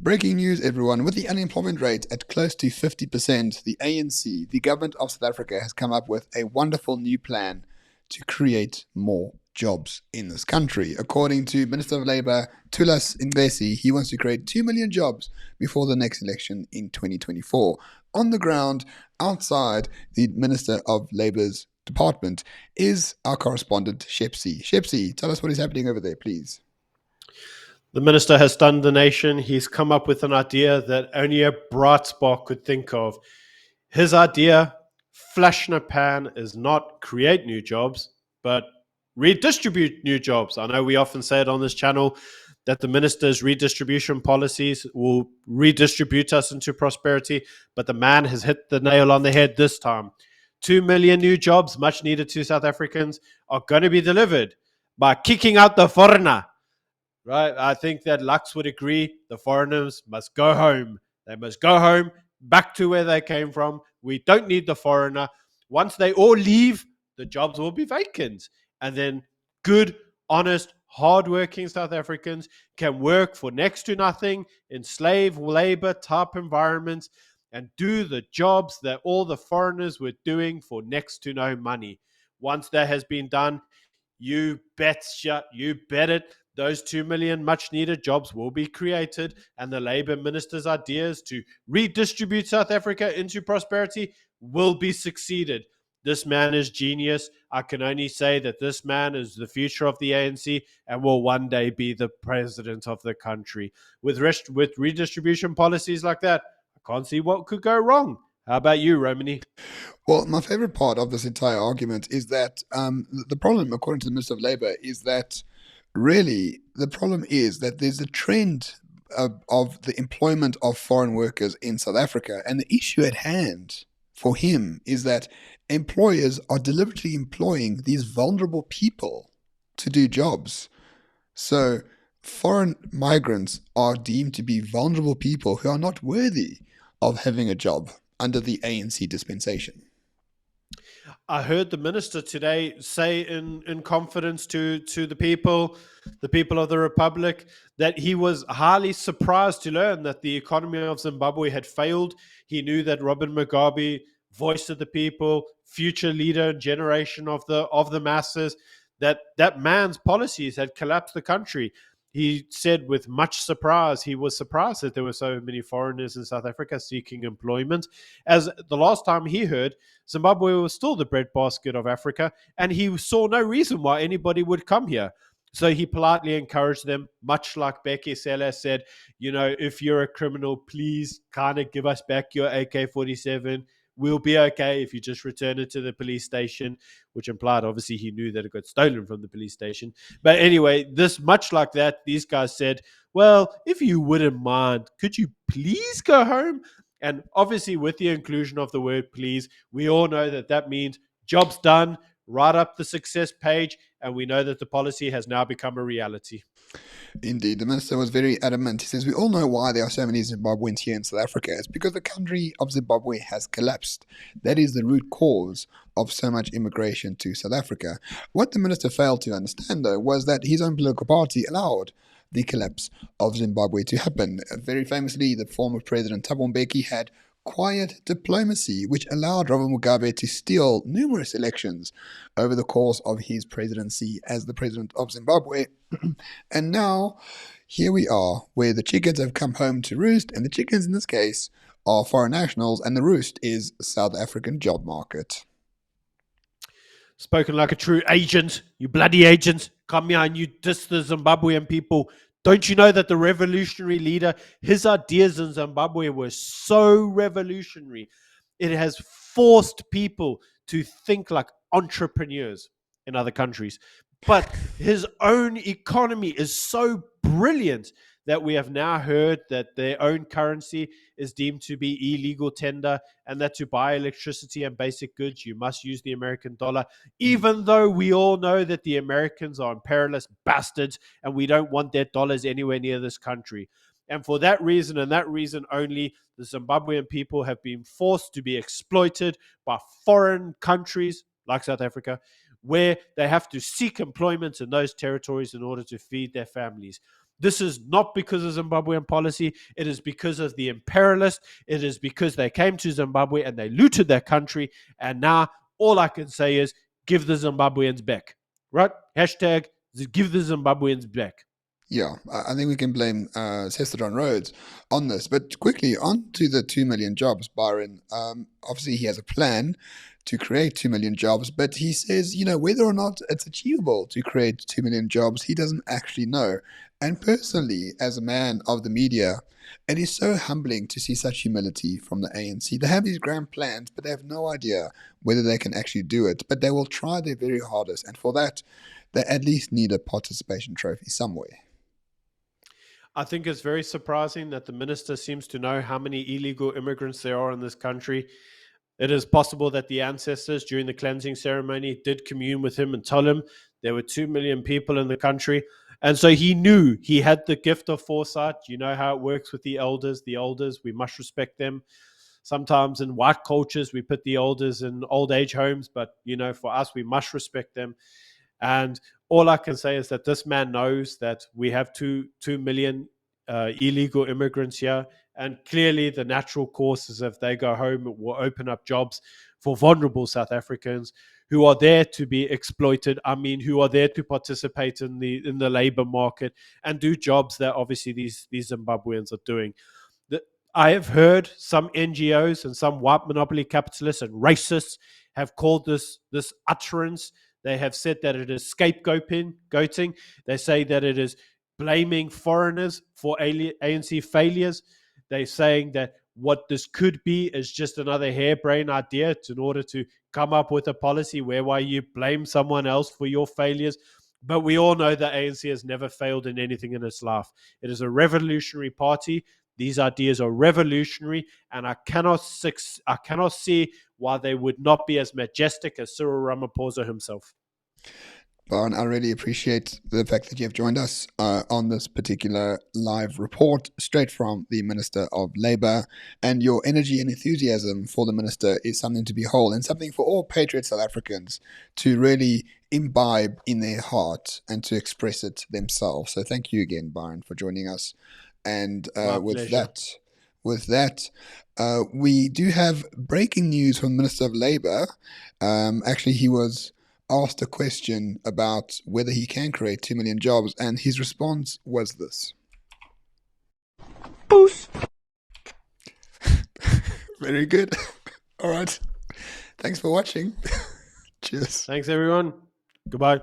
Breaking news, everyone. With the unemployment rate at close to 50%, the ANC, the government of South Africa, has come up with a wonderful new plan to create more jobs in this country. According to Minister of Labour Tulas Ngesi, he wants to create 2 million jobs before the next election in 2024. On the ground, outside the Minister of Labour's department, is our correspondent, Shepsy. Shepsy, tell us what is happening over there, please. The minister has stunned the nation. He's come up with an idea that only a bright spark could think of. His idea, flash in a pan, is not create new jobs, but redistribute new jobs. I know we often say it on this channel that the minister's redistribution policies will redistribute us into prosperity, but the man has hit the nail on the head this time. 2 million new jobs, much needed to South Africans, are going to be delivered by kicking out the foreigner. Right? I think that Lux would agree. The foreigners must go home. They must go home, back to where they came from. We don't need the foreigner. Once they all leave, the jobs will be vacant. And then good, honest, hardworking South Africans can work for next to nothing in slave labor type environments and do the jobs that all the foreigners were doing for next to no money. Once that has been done, you bet it, those 2 million much needed jobs will be created, and the Labour minister's ideas to redistribute South Africa into prosperity will be succeeded. This man is genius. I can only say that this man is the future of the ANC and will one day be the president of the country. With redistribution policies like that, I can't see what could go wrong. How about you, Romany? Well, my favorite part of this entire argument is that the problem, according to the Minister of Labour, is that really the problem is that there's a trend of the employment of foreign workers in South Africa. And the issue at hand for him is that employers are deliberately employing these vulnerable people to do jobs. So foreign migrants are deemed to be vulnerable people who are not worthy of having a job under the ANC dispensation. I heard the minister today say in confidence to the people of the Republic, that he was highly surprised to learn that the economy of Zimbabwe had failed. He knew that Robert Mugabe, voice of the people, future leader and generation of the masses, that man's policies had collapsed the country. He said with much surprise, he was surprised that there were so many foreigners in South Africa seeking employment, as the last time he heard, Zimbabwe was still the breadbasket of Africa, and he saw no reason why anybody would come here. So he politely encouraged them, much like Becky Sele said, if you're a criminal, please kind of give us back your AK-47. We'll be okay if you just return it to the police station, which implied obviously he knew that it got stolen from the police station. But anyway, much like that, these guys said, well, if you wouldn't mind, could you please go home? And obviously with the inclusion of the word please, we all know that means job's done, right up the success page, and we know that the policy has now become a reality. Indeed, the minister was very adamant. He says, we all know why there are so many Zimbabweans here in South Africa. It's because the country of Zimbabwe has collapsed. That is the root cause of so much immigration to South Africa. What the minister failed to understand, though, was that his own political party allowed the collapse of Zimbabwe to happen. Very famously, the former president Thabo Mbeki had quiet diplomacy, which allowed Robert Mugabe to steal numerous elections over the course of his presidency as the president of Zimbabwe. And now, here we are, where the chickens have come home to roost, and the chickens in this case are foreign nationals, and the roost is South African job market. Spoken like a true agent, you bloody agent. Come here and you diss the Zimbabwean people. Don't you know that the revolutionary leader, his ideas in Zimbabwe were so revolutionary? It has forced people to think like entrepreneurs in other countries. But his own economy is so brilliant that we have now heard that their own currency is deemed to be illegal tender, and that to buy electricity and basic goods, you must use the American dollar, even though we all know that the Americans are imperialist bastards and we don't want their dollars anywhere near this country. And for that reason, and that reason only, the Zimbabwean people have been forced to be exploited by foreign countries like South Africa, where they have to seek employment in those territories in order to feed their families. This is not because of Zimbabwean policy. It is because of the imperialists. It is because they came to Zimbabwe and they looted their country. And now all I can say is give the Zimbabweans back. Right? Hashtag give the Zimbabweans back. Yeah, I think we can blame Cesar Rhodes on this. But quickly, on to the 2 million jobs, Byron. Obviously, he has a plan to create 2 million jobs, but he says, whether or not it's achievable to create 2 million jobs, he doesn't actually know. And personally, as a man of the media, it is so humbling to see such humility from the ANC. They have these grand plans, but they have no idea whether they can actually do it. But they will try their very hardest. And for that, they at least need a participation trophy somewhere. I think it's very surprising that the minister seems to know how many illegal immigrants there are in this country. It is possible that the ancestors during the cleansing ceremony did commune with him and tell him there were 2 million people in the country. And so he knew he had the gift of foresight. You know how it works with the elders. The elders, we must respect them. Sometimes in white cultures, we put the elders in old age homes, but for us, we must respect them. And all I can say is that this man knows that we have 2 million illegal immigrants here. And clearly, the natural course is if they go home, it will open up jobs for vulnerable South Africans who are there to be exploited. I mean, who are there to participate in the labor market and do jobs that obviously these Zimbabweans are doing. I have heard some NGOs and some white monopoly capitalists and racists have called this utterance. They have said that it is scapegoating. They say that it is blaming foreigners for ANC failures. They're saying that what this could be is just another harebrained idea in order to come up with a policy whereby you blame someone else for your failures. But we all know that ANC has never failed in anything in its life. It is a revolutionary party. These ideas are revolutionary, and I cannot see why they would not be as majestic as Cyril Ramaphosa himself. Byron, I really appreciate the fact that you have joined us on this particular live report straight from the Minister of Labour. And your energy and enthusiasm for the Minister is something to behold and something for all patriot South Africans to really imbibe in their heart and to express it themselves. So thank you again, Byron, for joining us. And with that, we do have breaking news from the Minister of Labour. Actually, he was asked a question about whether he can create 2 million jobs, and his response was this. Boost. Very good. All right. Thanks for watching. Cheers. Thanks, everyone. Goodbye.